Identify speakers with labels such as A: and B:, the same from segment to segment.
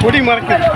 A: பொடி மறக்குது.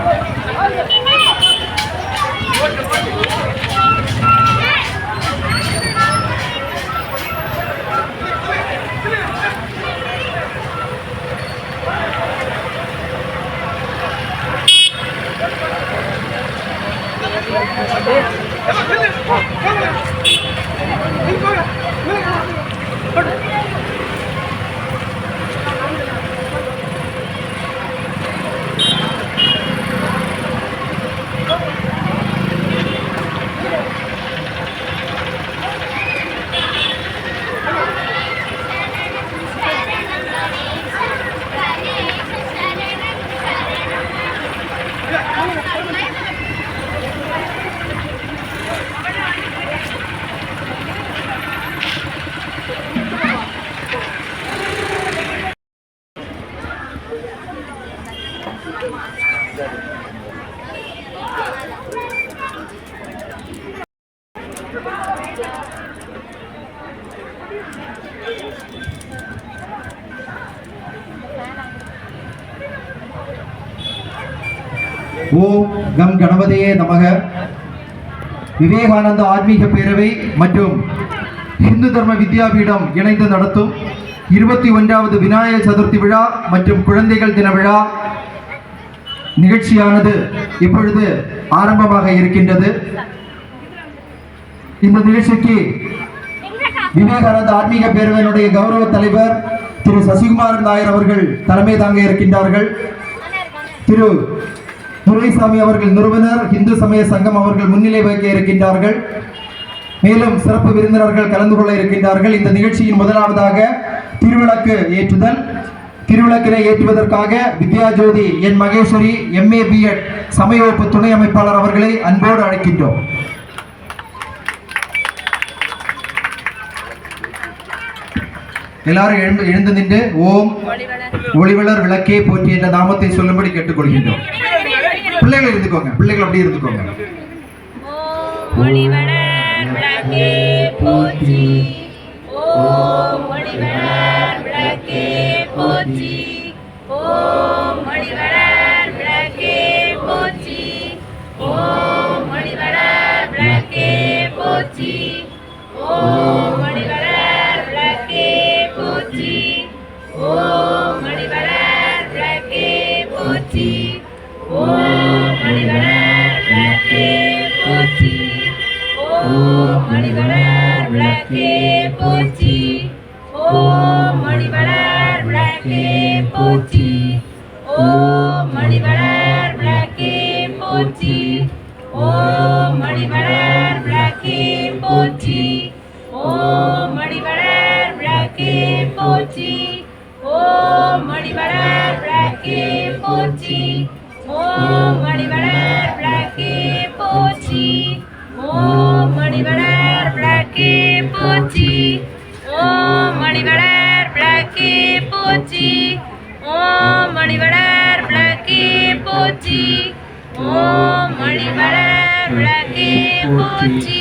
B: ஓம் கம் கணபதியே நமக. விவேகானந்த ஆன்மீக பேரவை மற்றும் இந்து தர்ம வித்யாபீடம் இணைந்து நடத்தும் 21வது விநாயகர் சதுர்த்தி விழா மற்றும் குழந்தைகள் தின விழா நிகழ்ச்சியானது இப்பொழுது ஆரம்பமாக இருக்கின்றது. இந்த நிகழ்ச்சிக்கு விவேகானந்த ஆன்மீக பேரவையினுடைய கௌரவ தலைவர் திரு சசிகுமாரன் நாயர் அவர்கள் தலைமை தாங்க இருக்கின்றார்கள். திரு துரைசாமி அவர்கள் நிறுவனர் இந்து சமய சங்கம் அவர்கள் முன்னிலை வைக்க இருக்கின்றார்கள். மேலும் சிறப்பு விருந்தினர்கள் கலந்து கொள்ள இருக்கின்றார்கள். இந்த நிகழ்ச்சியின் முதலாவதாக திருவிளக்கு ஏற்றுதல். திருவிளக்கினை ஏற்றுவதற்காக வித்யாஜோதி என் மகேஸ்வரி MA B.Ed சமயவகுப்பு துணை அமைப்பாளர் அவர்களை அன்போடு அழைக்கின்றோம். எல்லாரும் எழுந்து நின்று ஓம் ஒளிவளர் விளக்கே போற்றி என்ற நாமத்தை சொல்லும்படி கேட்டுக்கொள்கின்றோம். பிள்ளைகள் இருந்துக்கோங்க, பிள்ளைகள் அப்படி இருந்துக்கோங்க.
C: ஒளிவளர் விளக்கே போற்றி, ஓம் ஒளிவளர் விளக்கே போற்றி. போற்றி ஓம் மணிவளர் விளக்கே போற்றி ஓம் மணிவளர் விளக்கே போற்றி ஓம் மணிவளர் விளக்கே போற்றி ஓம் மணிவளர் விளக்கே போற்றி ஓம் மணிவளர் விளக்கே போற்றி ஓம் மணிவளர் விளக்கே போற்றி ஓம் மணிவளர் விளக்கே போற்றி ஓம் மணிவளர் விளக்கே போற்றி ஓம் மணிவளர் விளக்கே போற்றி ஓம் மணிவளர் விளக்கே போற்றி ஓம் மணிவளர் விளக்கே போற்றி ஓம் மணிவளர் விளக்கே போற்றி ஓம் மணிவளர் விளக்கே போற்றி ஓம் மணிவளர் விளக்கே போற்றி ஓம் மணிவளர் விளக்கே போற்றி ஓம் மணிவளர் விளக்கே போற்றி.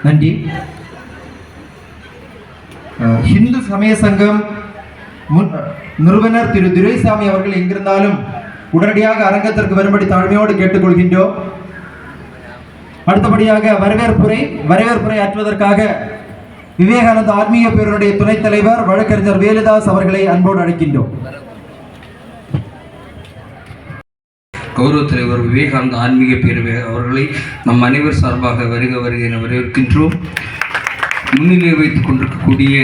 B: நன்றி. ஹிந்து சமய சங்கம் நிறுவனர் திரு துரைசாமி அவர்கள் எங்கிருந்தாலும் உடனடியாக அரங்கத்திற்கு வரும்படி தாழ்மையோடு கேட்டுக்கொள்கின்றோம். அடுத்தபடியாக வரவேற்புரை ஆற்றுவதற்காக விவேகானந்த ஆன்மீக பேரவையுடைய துணைத் தலைவர் வழக்கறிஞர் வேலுதாஸ் அவர்களை அன்போடு அழைக்கின்றோம்.
A: கௌரவ தலைவர் விவேகானந்த ஆன்மீக பேரவை அவர்களை நம் அனைவர் சார்பாக வருக என வரவேற்கின்றோம். முன்னிலை வைத்துக் கொண்டிருக்கக்கூடிய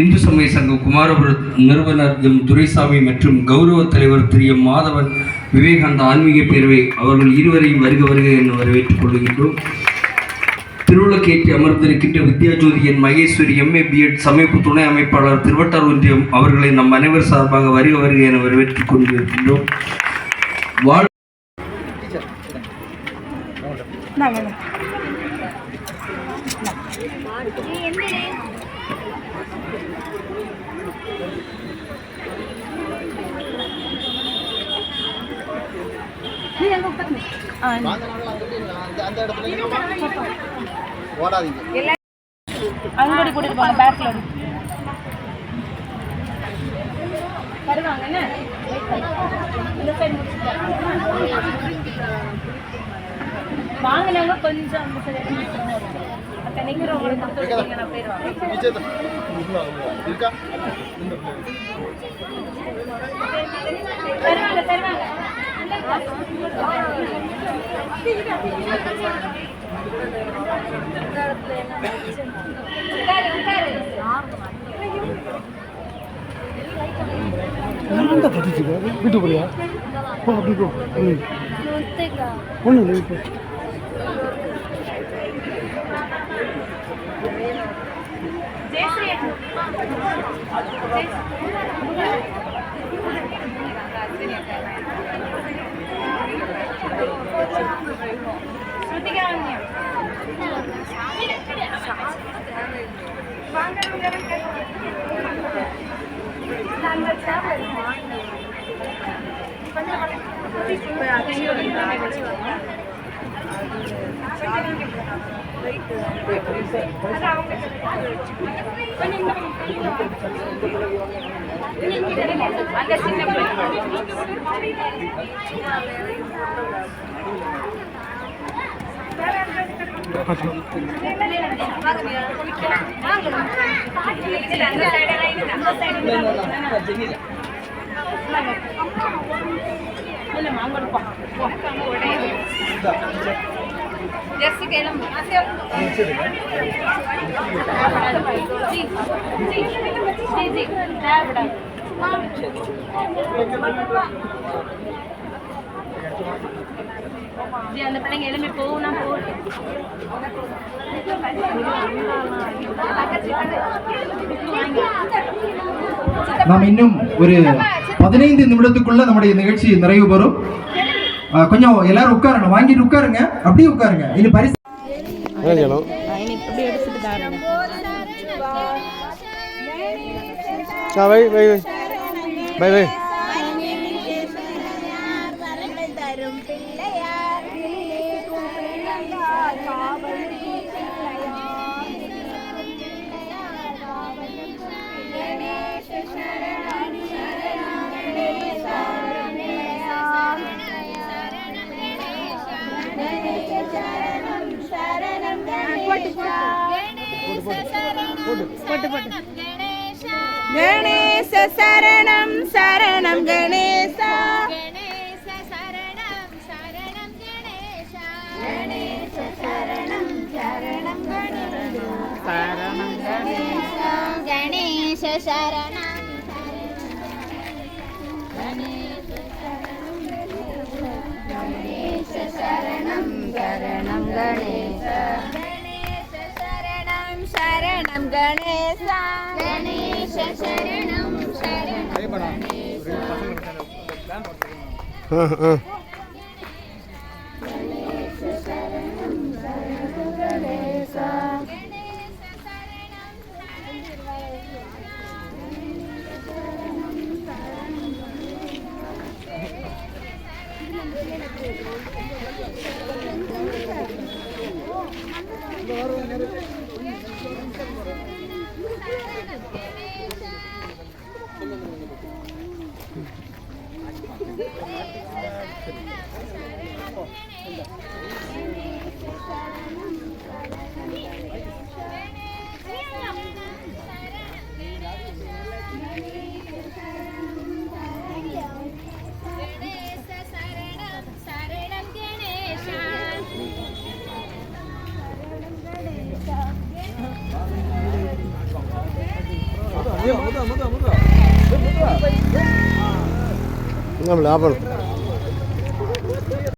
A: இந்து சமய சங்கம் குமாரபுரம் நிறுவனர் எம் துரைசாமி மற்றும் கௌரவ தலைவர் திரு எம் மாதவன் விவேகானந்த ஆன்மீக பேரவை அவர்கள் இருவரையும் வருக என வரவேற்றுக் கொள்கின்றோம். திருவிழக்கேற்றி அமர்ந்திருக்கின்ற வித்யாஜோதியின் மகேஸ்வரி MA BEd சமைப்பு துணை அமைப்பாளர் திருவட்டார் ஒன்றியம் அவர்களை நம் அனைவர் சார்பாக வருக என வரவேற்றுக் கொண்டிருக்கின்றோம்.
C: அங்கடி கூட்டிட்டு போங்க பேக்ல வருவாங்க என்ன இந்த சைடு வாங்கினாங்க கொஞ்சம் அந்த சைடு அத்த நீங்க உங்களுக்கு கொடுத்துருக்கீங்க நான் போயிடுவாங்க தருவாங்க
D: வீட்டு போறியா அப்படி போ ஒண்ணு இப்போ
C: அந்த பிள்ளைங்க எழுப்பி போகும்னா போகட்டும்.
B: நாம் இன்னும் ஒரு 15 நிமிடத்துக்குள்ள நம்முடைய நிகழ்ச்சி நிறைவு பெறும். கொஞ்சம் எல்லாரும் உட்காரணும், வாங்கிட்டு உட்காருங்க, அப்படியே உட்காருங்க. இது பரிசு
E: பிள்ளையார்
C: கணேச சரணம் சரணம் கணேசா கணேச சரணம் சரணம் கணேசா கணேச சரணம் சரணம் கணேசா சரணம் கணேசா கணேச சரணம் கணேச சரணம் சரணம் கணேசா கணேச சரணம் சரணம் கணேசா கணேச சரணம் சரணம்
D: நம்ம லாபம்